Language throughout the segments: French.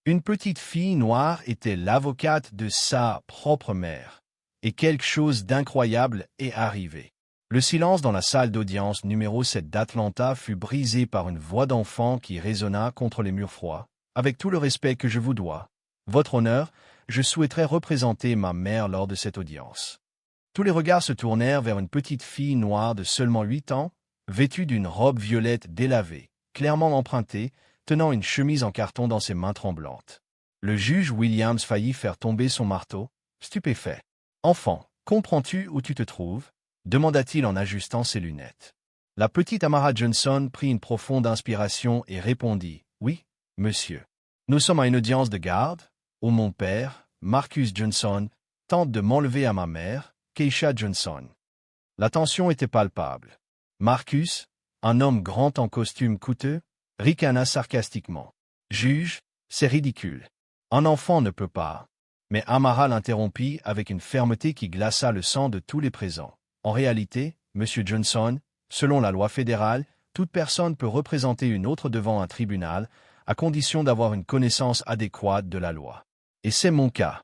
Une petite fille noire était l'avocate de sa propre mère. Et quelque chose d'incroyable est arrivé. Le silence dans la salle d'audience numéro 7 d'Atlanta fut brisé par une voix d'enfant qui résonna contre les murs froids. Avec tout le respect que je vous dois, Votre Honneur, je souhaiterais représenter ma mère lors de cette audience. Tous les regards se tournèrent vers une petite fille noire de seulement 8 ans, vêtue d'une robe violette délavée, clairement empruntée, tenant une chemise en carton dans ses mains tremblantes. Le juge Williams faillit faire tomber son marteau, stupéfait. « Enfant, comprends-tu où tu te trouves ?» demanda-t-il en ajustant ses lunettes. La petite Amara Johnson prit une profonde inspiration et répondit « Oui, monsieur. Nous sommes à une audience de garde, où mon père, Marcus Johnson, tente de m'enlever à ma mère, Keisha Johnson. » La tension était palpable. Marcus, un homme grand en costume coûteux, ricana sarcastiquement. « Juge, c'est ridicule. Un enfant ne peut pas. » Mais Amara l'interrompit avec une fermeté qui glaça le sang de tous les présents. « En réalité, Monsieur Johnson, selon la loi fédérale, toute personne peut représenter une autre devant un tribunal, à condition d'avoir une connaissance adéquate de la loi. Et c'est mon cas. »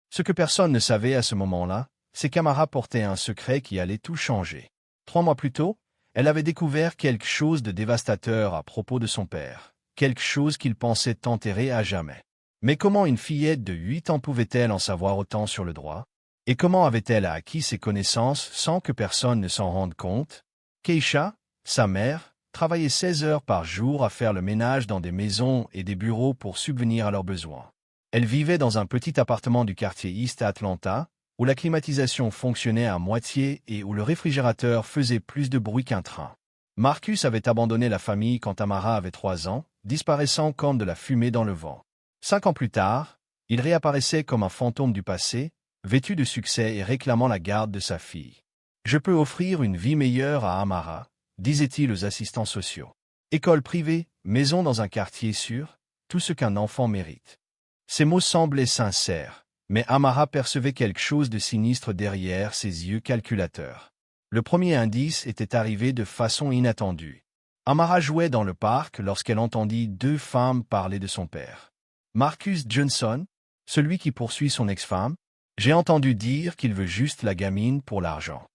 Ce que personne ne savait à ce moment-là, c'est qu'Amara portait un secret qui allait tout changer. 3 mois plus tôt, elle avait découvert quelque chose de dévastateur à propos de son père, quelque chose qu'il pensait enterrer à jamais. Mais comment une fillette de 8 ans pouvait-elle en savoir autant sur le droit? Et comment avait-elle acquis ces connaissances sans que personne ne s'en rende compte? Keisha, sa mère, travaillait 16 heures par jour à faire le ménage dans des maisons et des bureaux pour subvenir à leurs besoins. Elle vivait dans un petit appartement du quartier East à Atlanta, où la climatisation fonctionnait à moitié et où le réfrigérateur faisait plus de bruit qu'un train. Marcus avait abandonné la famille quand Amara avait 3 ans, disparaissant comme de la fumée dans le vent. 5 ans plus tard, il réapparaissait comme un fantôme du passé, vêtu de succès et réclamant la garde de sa fille. « Je peux offrir une vie meilleure à Amara, » disait-il aux assistants sociaux. « École privée, maison dans un quartier sûr, tout ce qu'un enfant mérite. » Ces mots semblaient sincères, mais Amara percevait quelque chose de sinistre derrière ses yeux calculateurs. Le premier indice était arrivé de façon inattendue. Amara jouait dans le parc lorsqu'elle entendit 2 femmes parler de son père. « Marcus Johnson, celui qui poursuit son ex-femme, j'ai entendu dire qu'il veut juste la gamine pour l'argent. »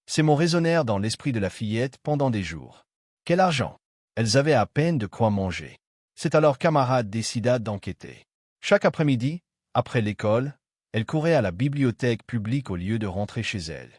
Ces mots résonnèrent dans l'esprit de la fillette pendant des jours. Quel argent? Elles avaient à peine de quoi manger. C'est alors qu'Amara décida d'enquêter. Chaque après-midi, après l'école, elle courait à la bibliothèque publique au lieu de rentrer chez elle.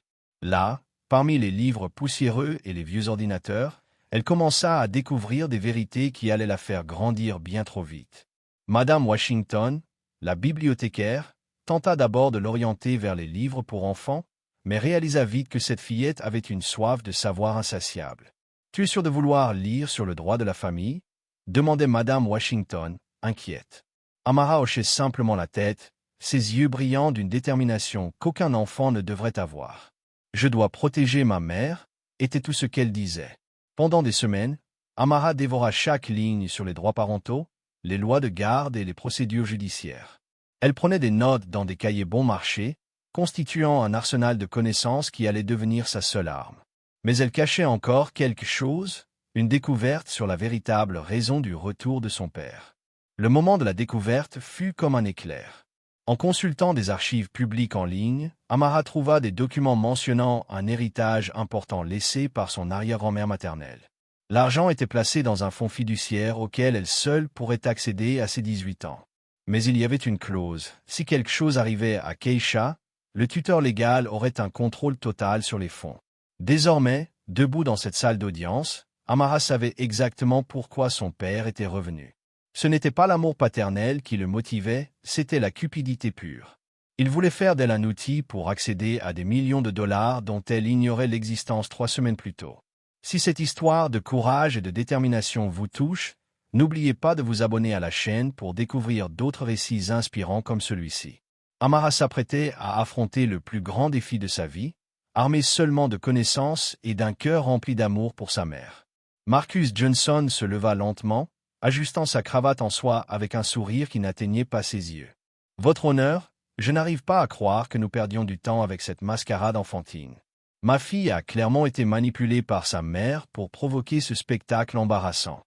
Là, parmi les livres poussiéreux et les vieux ordinateurs, elle commença à découvrir des vérités qui allaient la faire grandir bien trop vite. Madame Washington, la bibliothécaire, tenta d'abord de l'orienter vers les livres pour enfants, mais réalisa vite que cette fillette avait une soif de savoir insatiable. « Tu es sûr de vouloir lire sur le droit de la famille ?» demandait Madame Washington, inquiète. Amara hochait simplement la tête, ses yeux brillants d'une détermination qu'aucun enfant ne devrait avoir. « Je dois protéger ma mère » était tout ce qu'elle disait. Pendant des semaines, Amara dévora chaque ligne sur les droits parentaux, les lois de garde et les procédures judiciaires. Elle prenait des notes dans des cahiers bon marché, constituant un arsenal de connaissances qui allait devenir sa seule arme. Mais elle cachait encore quelque chose, une découverte sur la véritable raison du retour de son père. Le moment de la découverte fut comme un éclair. En consultant des archives publiques en ligne, Amara trouva des documents mentionnant un héritage important laissé par son arrière-grand-mère maternelle. L'argent était placé dans un fonds fiduciaire auquel elle seule pourrait accéder à ses 18 ans. Mais il y avait une clause. Si quelque chose arrivait à Keisha, le tuteur légal aurait un contrôle total sur les fonds. Désormais, debout dans cette salle d'audience, Amara savait exactement pourquoi son père était revenu. Ce n'était pas l'amour paternel qui le motivait, c'était la cupidité pure. Il voulait faire d'elle un outil pour accéder à des millions de dollars dont elle ignorait l'existence 3 semaines plus tôt. Si cette histoire de courage et de détermination vous touche, n'oubliez pas de vous abonner à la chaîne pour découvrir d'autres récits inspirants comme celui-ci. Amara s'apprêtait à affronter le plus grand défi de sa vie, armée seulement de connaissances et d'un cœur rempli d'amour pour sa mère. Marcus Johnson se leva lentement, ajustant sa cravate en soie avec un sourire qui n'atteignait pas ses yeux. « Votre Honneur, je n'arrive pas à croire que nous perdions du temps avec cette mascarade enfantine. Ma fille a clairement été manipulée par sa mère pour provoquer ce spectacle embarrassant. »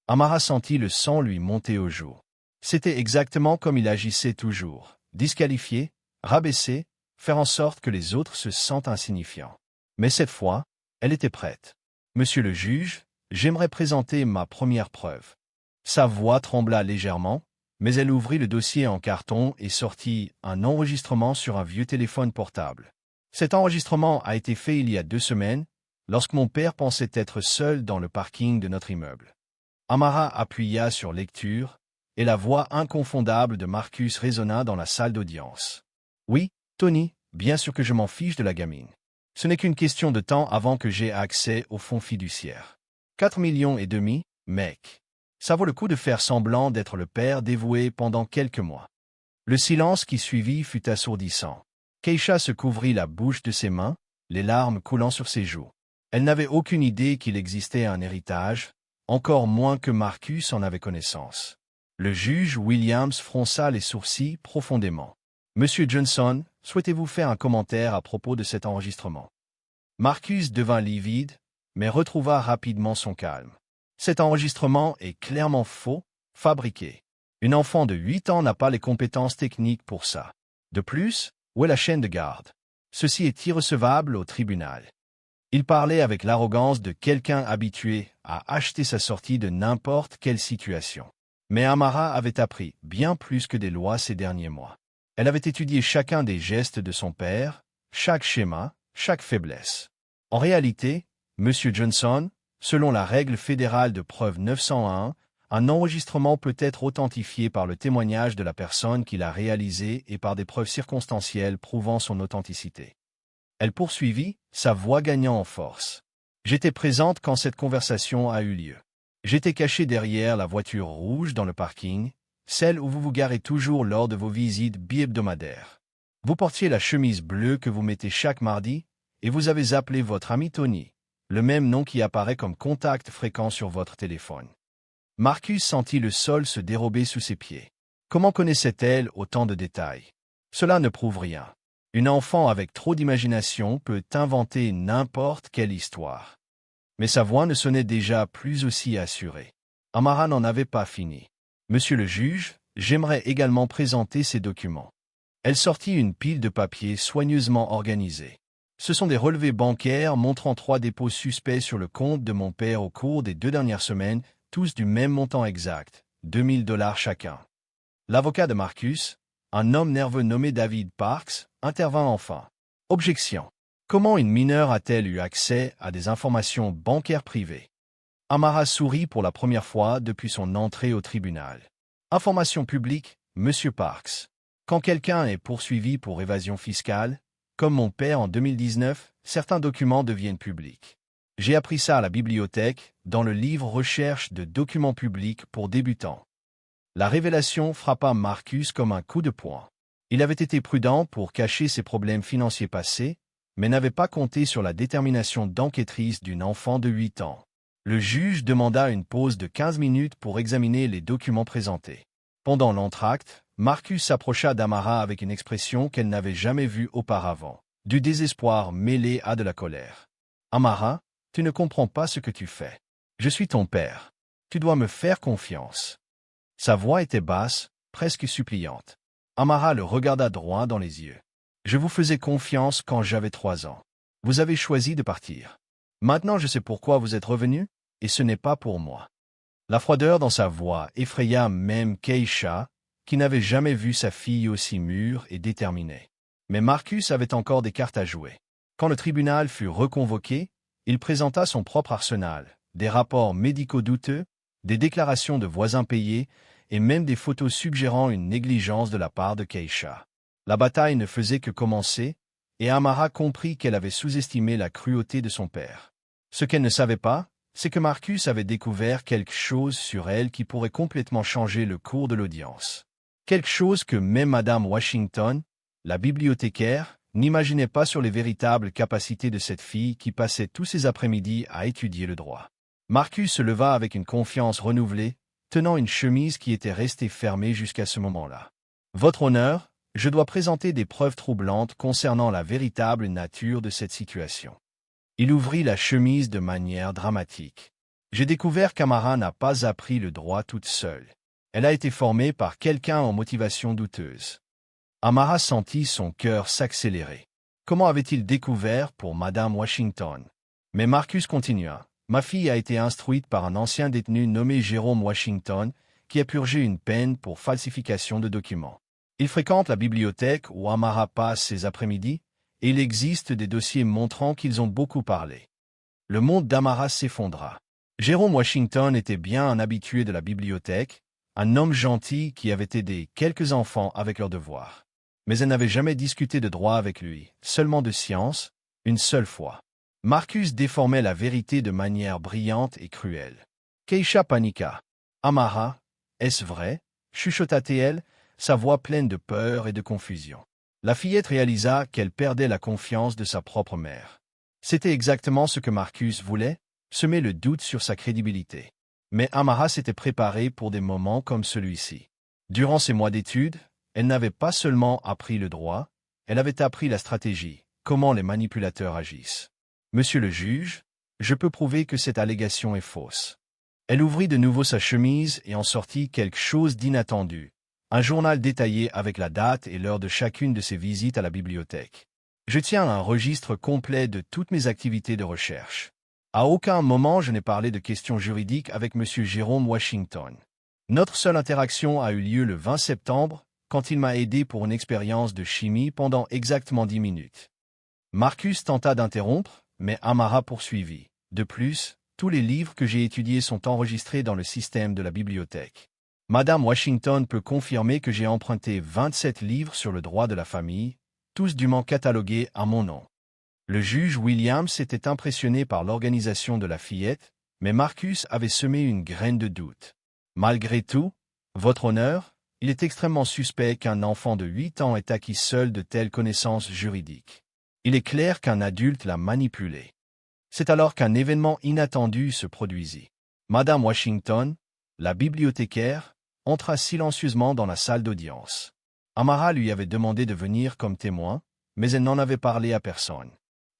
Amara sentit le sang lui monter aux joues. C'était exactement comme il agissait toujours. Disqualifier, rabaisser, faire en sorte que les autres se sentent insignifiants. Mais cette fois, elle était prête. Monsieur le juge, j'aimerais présenter ma première preuve. Sa voix trembla légèrement, mais elle ouvrit le dossier en carton et sortit un enregistrement sur un vieux téléphone portable. Cet enregistrement a été fait il y a 2 semaines, lorsque mon père pensait être seul dans le parking de notre immeuble. Amara appuya sur lecture, et la voix inconfondable de Marcus résonna dans la salle d'audience. Oui, Tony, bien sûr que je m'en fiche de la gamine. Ce n'est qu'une question de temps avant que j'aie accès au fonds fiduciaire. 4,5 millions, mec. Ça vaut le coup de faire semblant d'être le père dévoué pendant quelques mois. Le silence qui suivit fut assourdissant. Keisha se couvrit la bouche de ses mains, les larmes coulant sur ses joues. Elle n'avait aucune idée qu'il existait un héritage, encore moins que Marcus en avait connaissance. Le juge Williams fronça les sourcils profondément. « Monsieur Johnson, souhaitez-vous faire un commentaire à propos de cet enregistrement ?» Marcus devint livide, mais retrouva rapidement son calme. « Cet enregistrement est clairement faux, fabriqué. Une enfant de 8 ans n'a pas les compétences techniques pour ça. De plus, où est la chaîne de garde? Ceci est irrecevable au tribunal. » Il parlait avec l'arrogance de quelqu'un habitué à acheter sa sortie de n'importe quelle situation. Mais Amara avait appris bien plus que des lois ces derniers mois. Elle avait étudié chacun des gestes de son père, chaque schéma, chaque faiblesse. En réalité, Monsieur Johnson, selon la règle fédérale de preuve 901, un enregistrement peut être authentifié par le témoignage de la personne qui l'a réalisé et par des preuves circonstancielles prouvant son authenticité. Elle poursuivit, sa voix gagnant en force. « J'étais présente quand cette conversation a eu lieu. J'étais caché derrière la voiture rouge dans le parking, celle où vous vous garez toujours lors de vos visites bi-hebdomadaires. Vous portiez la chemise bleue que vous mettez chaque mardi, et vous avez appelé votre ami Tony, le même nom qui apparaît comme contact fréquent sur votre téléphone. » Marcus sentit le sol se dérober sous ses pieds. Comment connaissait-elle autant de détails? Cela ne prouve rien. Une enfant avec trop d'imagination peut inventer n'importe quelle histoire. Mais sa voix ne sonnait déjà plus aussi assurée. Amara n'en avait pas fini. « Monsieur le juge, j'aimerais également présenter ces documents. » Elle sortit une pile de papiers soigneusement organisés. Ce sont des relevés bancaires montrant 3 dépôts suspects sur le compte de mon père au cours des 2 dernières semaines, tous du même montant exact, $2,000 chacun. L'avocat de Marcus, un homme nerveux nommé David Parks, intervint enfin. Objection. Comment une mineure a-t-elle eu accès à des informations bancaires privées? Amara sourit pour la première fois depuis son entrée au tribunal. Information publique, Monsieur Parks. Quand quelqu'un est poursuivi pour évasion fiscale, comme mon père en 2019, certains documents deviennent publics. J'ai appris ça à la bibliothèque, dans le livre Recherche de documents publics pour débutants. La révélation frappa Marcus comme un coup de poing. Il avait été prudent pour cacher ses problèmes financiers passés, mais n'avait pas compté sur la détermination d'enquêtrice d'une enfant de 8 ans. Le juge demanda une pause de 15 minutes pour examiner les documents présentés. Pendant l'entracte, Marcus s'approcha d'Amara avec une expression qu'elle n'avait jamais vue auparavant, du désespoir mêlé à de la colère. « Amara, tu ne comprends pas ce que tu fais. Je suis ton père. Tu dois me faire confiance. » Sa voix était basse, presque suppliante. Amara le regarda droit dans les yeux. « Je vous faisais confiance quand j'avais 3 ans. Vous avez choisi de partir. Maintenant je sais pourquoi vous êtes revenu, et ce n'est pas pour moi. » La froideur dans sa voix effraya même Keisha, qui n'avait jamais vu sa fille aussi mûre et déterminée. Mais Marcus avait encore des cartes à jouer. Quand le tribunal fut reconvoqué, il présenta son propre arsenal, des rapports médicaux douteux, des déclarations de voisins payés, et même des photos suggérant une négligence de la part de Keisha. La bataille ne faisait que commencer, et Amara comprit qu'elle avait sous-estimé la cruauté de son père. Ce qu'elle ne savait pas, c'est que Marcus avait découvert quelque chose sur elle qui pourrait complètement changer le cours de l'audience. Quelque chose que même Madame Washington, la bibliothécaire, n'imaginait pas sur les véritables capacités de cette fille qui passait tous ses après-midi à étudier le droit. Marcus se leva avec une confiance renouvelée, tenant une chemise qui était restée fermée jusqu'à ce moment-là. « Votre honneur, je dois présenter des preuves troublantes concernant la véritable nature de cette situation. » Il ouvrit la chemise de manière dramatique. « J'ai découvert qu'Amara n'a pas appris le droit toute seule. Elle a été formée par quelqu'un en motivation douteuse. Amara sentit son cœur s'accélérer. Comment avait-il découvert pour Madame Washington? Mais Marcus continua. Ma fille a été instruite par un ancien détenu nommé Jérôme Washington, qui a purgé une peine pour falsification de documents. Il fréquente la bibliothèque où Amara passe ses après-midi, et il existe des dossiers montrant qu'ils ont beaucoup parlé. Le monde d'Amara s'effondra. Jérôme Washington était bien un habitué de la bibliothèque, un homme gentil qui avait aidé quelques enfants avec leurs devoirs. Mais elle n'avait jamais discuté de droit avec lui, seulement de science, une seule fois. Marcus déformait la vérité de manière brillante et cruelle. Keisha paniqua. « Amara, est-ce vrai ?» chuchota-t-elle, sa voix pleine de peur et de confusion. La fillette réalisa qu'elle perdait la confiance de sa propre mère. C'était exactement ce que Marcus voulait, semer le doute sur sa crédibilité. Mais Amara s'était préparée pour des moments comme celui-ci. Durant ses mois d'études, elle n'avait pas seulement appris le droit, elle avait appris la stratégie, comment les manipulateurs agissent. « Monsieur le juge, je peux prouver que cette allégation est fausse. » Elle ouvrit de nouveau sa chemise et en sortit quelque chose d'inattendu. Un journal détaillé avec la date et l'heure de chacune de ses visites à la bibliothèque. Je tiens un registre complet de toutes mes activités de recherche. À aucun moment je n'ai parlé de questions juridiques avec M. Jérôme Washington. Notre seule interaction a eu lieu le 20 septembre, quand il m'a aidé pour une expérience de chimie pendant exactement 10 minutes. Marcus tenta d'interrompre, mais Amara poursuivit. De plus, tous les livres que j'ai étudiés sont enregistrés dans le système de la bibliothèque. Madame Washington peut confirmer que j'ai emprunté 27 livres sur le droit de la famille, tous dûment catalogués à mon nom. Le juge Williams était impressionné par l'organisation de la fillette, mais Marcus avait semé une graine de doute. Malgré tout, votre honneur, il est extrêmement suspect qu'un enfant de 8 ans ait acquis seul de telles connaissances juridiques. Il est clair qu'un adulte l'a manipulé. C'est alors qu'un événement inattendu se produisit. Madame Washington, la bibliothécaire, entra silencieusement dans la salle d'audience. Amara lui avait demandé de venir comme témoin, mais elle n'en avait parlé à personne.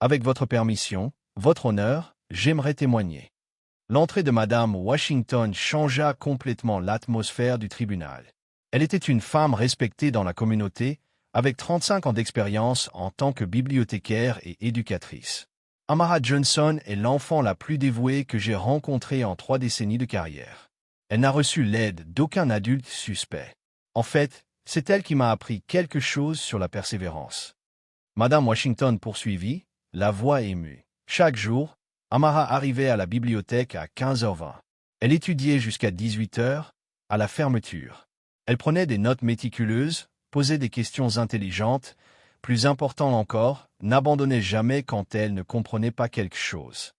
Avec votre permission, votre honneur, j'aimerais témoigner. L'entrée de Madame Washington changea complètement l'atmosphère du tribunal. Elle était une femme respectée dans la communauté, avec 35 ans d'expérience en tant que bibliothécaire et éducatrice. Amara Johnson est l'enfant la plus dévouée que j'ai rencontrée en 3 décennies de carrière. Elle n'a reçu l'aide d'aucun adulte suspect. En fait, c'est elle qui m'a appris quelque chose sur la persévérance. Madame Washington poursuivit, la voix émue. Chaque jour, Amara arrivait à la bibliothèque à 15h20. Elle étudiait jusqu'à 18h, à la fermeture. Elle prenait des notes méticuleuses, posait des questions intelligentes, plus important encore, n'abandonnait jamais quand elle ne comprenait pas quelque chose.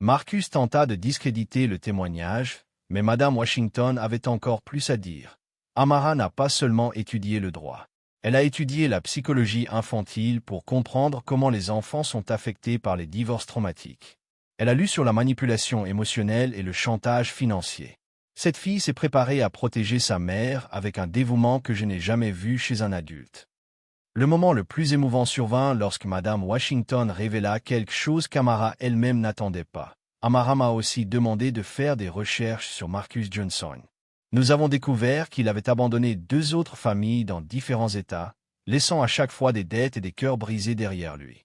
Marcus tenta de discréditer le témoignage, mais Madame Washington avait encore plus à dire. Amara n'a pas seulement étudié le droit. Elle a étudié la psychologie infantile pour comprendre comment les enfants sont affectés par les divorces traumatiques. Elle a lu sur la manipulation émotionnelle et le chantage financier. Cette fille s'est préparée à protéger sa mère avec un dévouement que je n'ai jamais vu chez un adulte. Le moment le plus émouvant survint lorsque Madame Washington révéla quelque chose qu'Amara elle-même n'attendait pas. Amara m'a aussi demandé de faire des recherches sur Marcus Johnson. Nous avons découvert qu'il avait abandonné 2 autres familles dans différents états, laissant à chaque fois des dettes et des cœurs brisés derrière lui.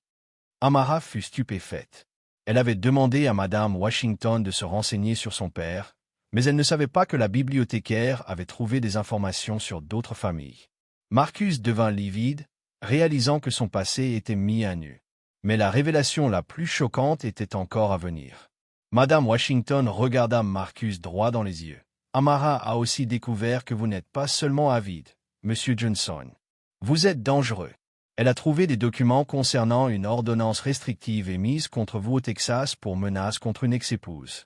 Amara fut stupéfaite. Elle avait demandé à Madame Washington de se renseigner sur son père, mais elle ne savait pas que la bibliothécaire avait trouvé des informations sur d'autres familles. Marcus devint livide, réalisant que son passé était mis à nu. Mais la révélation la plus choquante était encore à venir. Madame Washington regarda Marcus droit dans les yeux. Amara a aussi découvert que vous n'êtes pas seulement avide, Monsieur Johnson. Vous êtes dangereux. Elle a trouvé des documents concernant une ordonnance restrictive émise contre vous au Texas pour menace contre une ex-épouse.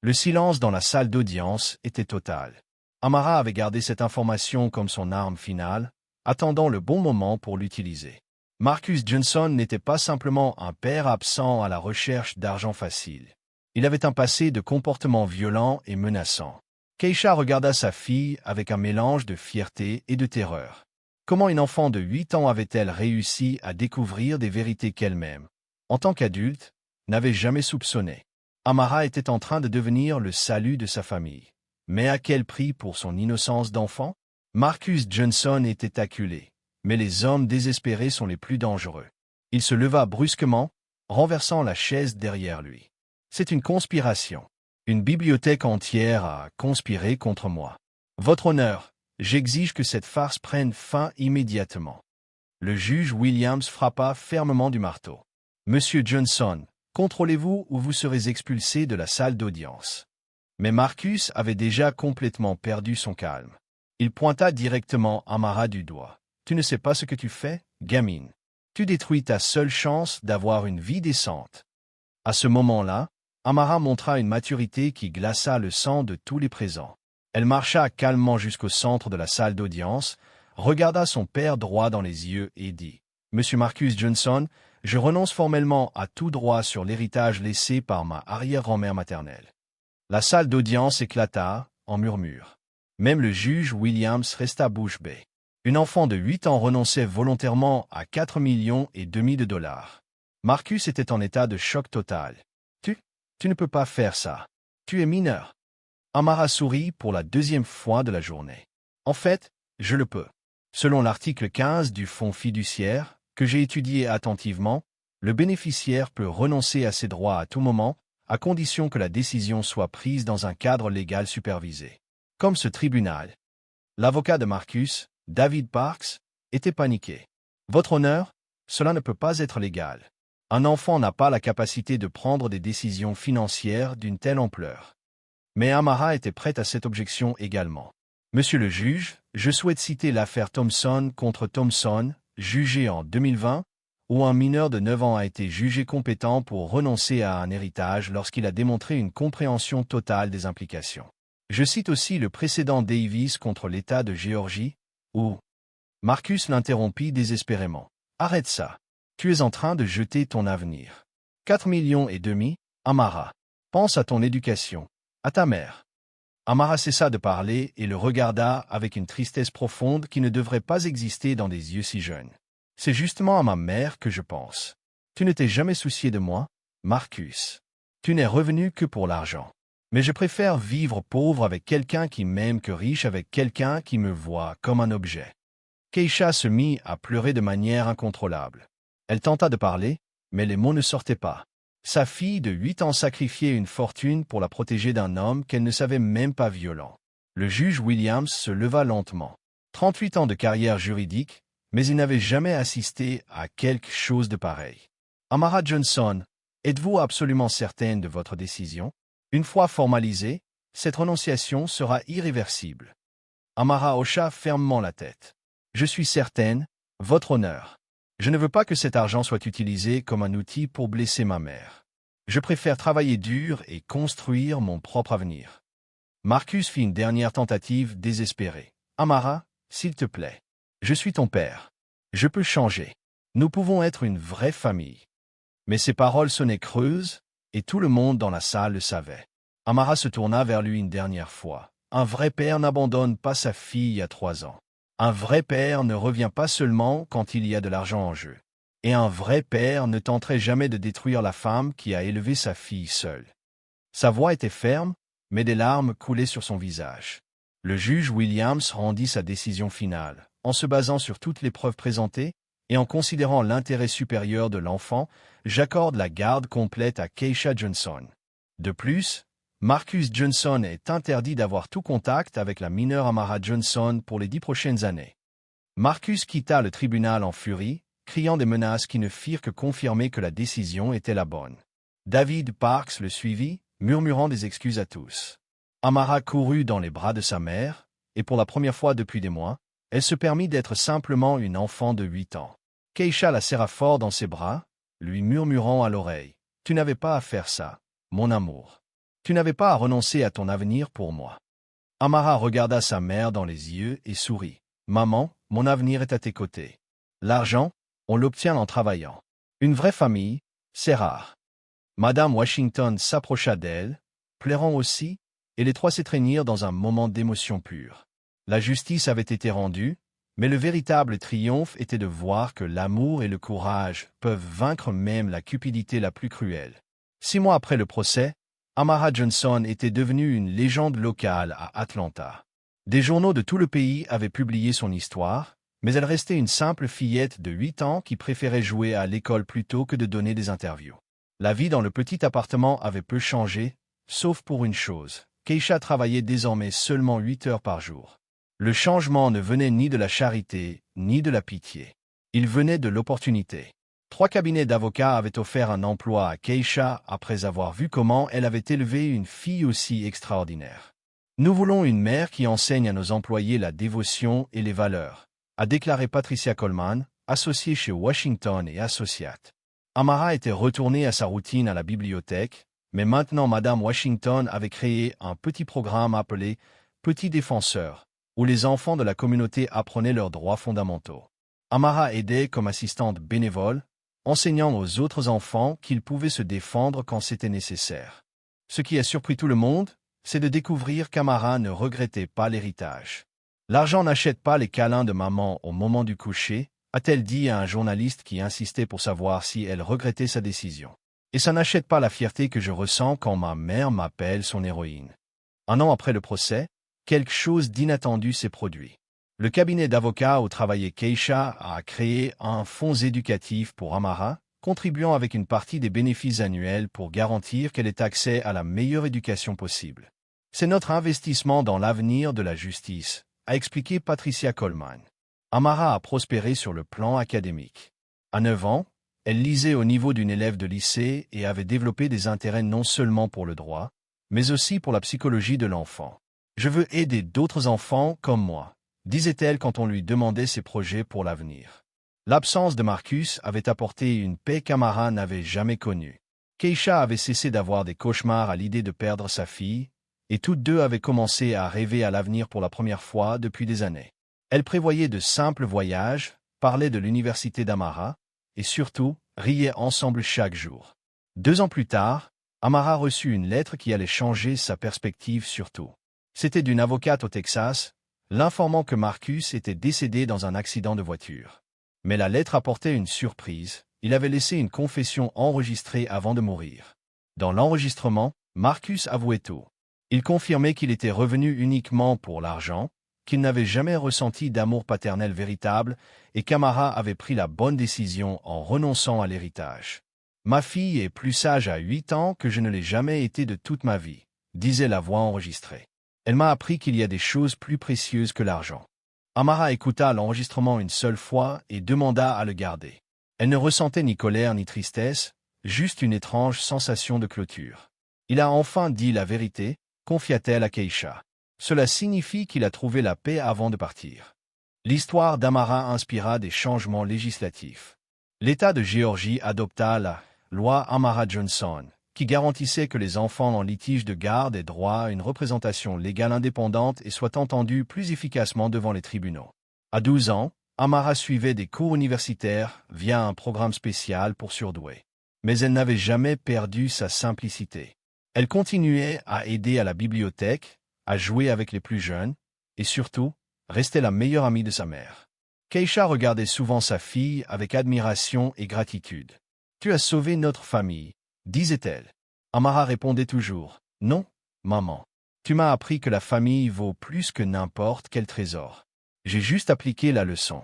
Le silence dans la salle d'audience était total. Amara avait gardé cette information comme son arme finale, attendant le bon moment pour l'utiliser. Marcus Johnson n'était pas simplement un père absent à la recherche d'argent facile. Il avait un passé de comportement violent et menaçant. Keisha regarda sa fille avec un mélange de fierté et de terreur. Comment une enfant de 8 ans avait-elle réussi à découvrir des vérités qu'elle-même, en tant qu'adulte, n'avait jamais soupçonnées? Amara était en train de devenir le salut de sa famille. Mais à quel prix pour son innocence d'enfant? Marcus Johnson était acculé, mais les hommes désespérés sont les plus dangereux. Il se leva brusquement, renversant la chaise derrière lui. C'est une conspiration. Une bibliothèque entière a conspiré contre moi. Votre honneur, j'exige que cette farce prenne fin immédiatement. Le juge Williams frappa fermement du marteau. Monsieur Johnson, contrôlez-vous ou vous serez expulsé de la salle d'audience. Mais Marcus avait déjà complètement perdu son calme. Il pointa directement Amara du doigt. Tu ne sais pas ce que tu fais, gamine. Tu détruis ta seule chance d'avoir une vie décente. À ce moment-là, Amara montra une maturité qui glaça le sang de tous les présents. Elle marcha calmement jusqu'au centre de la salle d'audience, regarda son père droit dans les yeux et dit « Monsieur Marcus Johnson, je renonce formellement à tout droit sur l'héritage laissé par ma arrière-grand-mère maternelle. » La salle d'audience éclata en murmures. Même le juge Williams resta bouche bée. Une enfant de 8 ans renonçait volontairement à 4,5 millions de dollars. Marcus était en état de choc total. Tu ne peux pas faire ça. Tu es mineur. Amara sourit pour la deuxième fois de la journée. En fait, je le peux. Selon l'article 15 du fonds fiduciaire, que j'ai étudié attentivement, le bénéficiaire peut renoncer à ses droits à tout moment, à condition que la décision soit prise dans un cadre légal supervisé. Comme ce tribunal. L'avocat de Marcus, David Parks, était paniqué. Votre honneur, cela ne peut pas être légal. Un enfant n'a pas la capacité de prendre des décisions financières d'une telle ampleur. Mais Amara était prête à cette objection également. Monsieur le juge, je souhaite citer l'affaire Thompson contre Thompson, jugée en 2020, où un mineur de 9 ans a été jugé compétent pour renoncer à un héritage lorsqu'il a démontré une compréhension totale des implications. Je cite aussi le précédent Davis contre l'État de Géorgie, où Marcus l'interrompit désespérément. Arrête ça. Tu es en train de jeter ton avenir. 4,5 millions, Amara. Pense à ton éducation, à ta mère. Amara cessa de parler et le regarda avec une tristesse profonde qui ne devrait pas exister dans des yeux si jeunes. C'est justement à ma mère que je pense. Tu ne t'es jamais soucié de moi, Marcus. Tu n'es revenu que pour l'argent. Mais je préfère vivre pauvre avec quelqu'un qui m'aime que riche avec quelqu'un qui me voit comme un objet. Keisha se mit à pleurer de manière incontrôlable. Elle tenta de parler, mais les mots ne sortaient pas. Sa fille de 8 ans sacrifiait une fortune pour la protéger d'un homme qu'elle ne savait même pas violent. Le juge Williams se leva lentement. 38 ans de carrière juridique, mais il n'avait jamais assisté à quelque chose de pareil. Amara Johnson, êtes-vous absolument certaine de votre décision? Une fois formalisée, cette renonciation sera irréversible. Amara hocha fermement la tête. Je suis certaine, votre honneur. Je ne veux pas que cet argent soit utilisé comme un outil pour blesser ma mère. Je préfère travailler dur et construire mon propre avenir. Marcus fit une dernière tentative désespérée. Amara, s'il te plaît. Je suis ton père. Je peux changer. Nous pouvons être une vraie famille. Mais ces paroles sonnaient creuses, et tout le monde dans la salle le savait. Amara se tourna vers lui une dernière fois. Un vrai père n'abandonne pas sa fille à 3 ans. Un vrai père ne revient pas seulement quand il y a de l'argent en jeu. Et un vrai père ne tenterait jamais de détruire la femme qui a élevé sa fille seule. Sa voix était ferme, mais des larmes coulaient sur son visage. Le juge Williams rendit sa décision finale, en se basant sur toutes les preuves présentées, et en considérant l'intérêt supérieur de l'enfant, j'accorde la garde complète à Keisha Johnson. De plus, Marcus Johnson est interdit d'avoir tout contact avec la mineure Amara Johnson pour les 10 prochaines années. Marcus quitta le tribunal en furie, criant des menaces qui ne firent que confirmer que la décision était la bonne. David Parks le suivit, murmurant des excuses à tous. Amara courut dans les bras de sa mère, et pour la première fois depuis des mois, elle se permit d'être simplement une enfant de 8 ans. Keisha la serra fort dans ses bras, lui murmurant à l'oreille « Tu n'avais pas à faire ça, mon amour. Tu n'avais pas à renoncer à ton avenir pour moi. » Amara regarda sa mère dans les yeux et sourit. « Maman, mon avenir est à tes côtés. L'argent, on l'obtient en travaillant. Une vraie famille, c'est rare. » Madame Washington s'approcha d'elle, pleurant aussi, et les trois s'étreignirent dans un moment d'émotion pure. La justice avait été rendue, mais le véritable triomphe était de voir que l'amour et le courage peuvent vaincre même la cupidité la plus cruelle. 6 mois après le procès, Amara Johnson était devenue une légende locale à Atlanta. Des journaux de tout le pays avaient publié son histoire, mais elle restait une simple fillette de 8 ans qui préférait jouer à l'école plutôt que de donner des interviews. La vie dans le petit appartement avait peu changé, sauf pour une chose. Keisha travaillait désormais seulement 8 heures par jour. Le changement ne venait ni de la charité, ni de la pitié. Il venait de l'opportunité. 3 cabinets d'avocats avaient offert un emploi à Keisha après avoir vu comment elle avait élevé une fille aussi extraordinaire. Nous voulons une mère qui enseigne à nos employés la dévotion et les valeurs, a déclaré Patricia Coleman, associée chez Washington et Associates. Amara était retournée à sa routine à la bibliothèque, mais maintenant Madame Washington avait créé un petit programme appelé « Petit défenseur », où les enfants de la communauté apprenaient leurs droits fondamentaux. Amara aidait comme assistante bénévole, enseignant aux autres enfants qu'ils pouvaient se défendre quand c'était nécessaire. Ce qui a surpris tout le monde, c'est de découvrir qu'Amara ne regrettait pas l'héritage. L'argent n'achète pas les câlins de maman au moment du coucher, a-t-elle dit à un journaliste qui insistait pour savoir si elle regrettait sa décision. Et ça n'achète pas la fierté que je ressens quand ma mère m'appelle son héroïne. Un an après le procès, quelque chose d'inattendu s'est produit. Le cabinet d'avocats où travaillait Keisha a créé un fonds éducatif pour Amara, contribuant avec une partie des bénéfices annuels pour garantir qu'elle ait accès à la meilleure éducation possible. C'est notre investissement dans l'avenir de la justice, a expliqué Patricia Coleman. Amara a prospéré sur le plan académique. À 9 ans, elle lisait au niveau d'une élève de lycée et avait développé des intérêts non seulement pour le droit, mais aussi pour la psychologie de l'enfant. « Je veux aider d'autres enfants comme moi », disait-elle quand on lui demandait ses projets pour l'avenir. L'absence de Marcus avait apporté une paix qu'Amara n'avait jamais connue. Keisha avait cessé d'avoir des cauchemars à l'idée de perdre sa fille, et toutes deux avaient commencé à rêver à l'avenir pour la première fois depuis des années. Elle prévoyait de simples voyages, parlait de l'université d'Amara, et surtout, riait ensemble chaque jour. 2 ans plus tard, Amara reçut une lettre qui allait changer sa perspective sur tout. C'était d'une avocate au Texas, l'informant que Marcus était décédé dans un accident de voiture. Mais la lettre apportait une surprise, il avait laissé une confession enregistrée avant de mourir. Dans l'enregistrement, Marcus avouait tout. Il confirmait qu'il était revenu uniquement pour l'argent, qu'il n'avait jamais ressenti d'amour paternel véritable et qu'Amara avait pris la bonne décision en renonçant à l'héritage. « Ma fille est plus sage à 8 ans que je ne l'ai jamais été de toute ma vie », disait la voix enregistrée. Elle m'a appris qu'il y a des choses plus précieuses que l'argent. Amara écouta l'enregistrement une seule fois et demanda à le garder. Elle ne ressentait ni colère ni tristesse, juste une étrange sensation de clôture. Il a enfin dit la vérité, confia-t-elle à Keisha. Cela signifie qu'il a trouvé la paix avant de partir. L'histoire d'Amara inspira des changements législatifs. L'État de Géorgie adopta la loi Amara Johnson, qui garantissait que les enfants en litige de garde aient droit à une représentation légale indépendante et soient entendus plus efficacement devant les tribunaux. À 12 ans, Amara suivait des cours universitaires via un programme spécial pour surdoués. Mais elle n'avait jamais perdu sa simplicité. Elle continuait à aider à la bibliothèque, à jouer avec les plus jeunes, et surtout, restait la meilleure amie de sa mère. Keisha regardait souvent sa fille avec admiration et gratitude. « Tu as sauvé notre famille », disait-elle. Amara répondait toujours « Non, maman. Tu m'as appris que la famille vaut plus que n'importe quel trésor. J'ai juste appliqué la leçon. »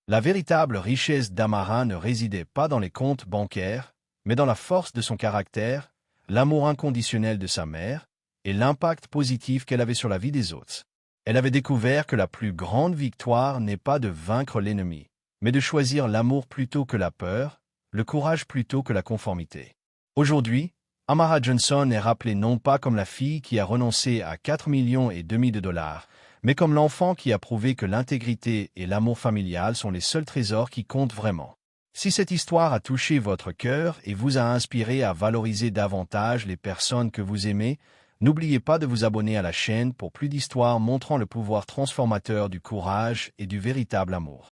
La véritable richesse d'Amara ne résidait pas dans les comptes bancaires, mais dans la force de son caractère, l'amour inconditionnel de sa mère, et l'impact positif qu'elle avait sur la vie des autres. Elle avait découvert que la plus grande victoire n'est pas de vaincre l'ennemi, mais de choisir l'amour plutôt que la peur, le courage plutôt que la conformité. Aujourd'hui, Amara Johnson est rappelée non pas comme la fille qui a renoncé à 4,5 millions de dollars, mais comme l'enfant qui a prouvé que l'intégrité et l'amour familial sont les seuls trésors qui comptent vraiment. Si cette histoire a touché votre cœur et vous a inspiré à valoriser davantage les personnes que vous aimez, n'oubliez pas de vous abonner à la chaîne pour plus d'histoires montrant le pouvoir transformateur du courage et du véritable amour.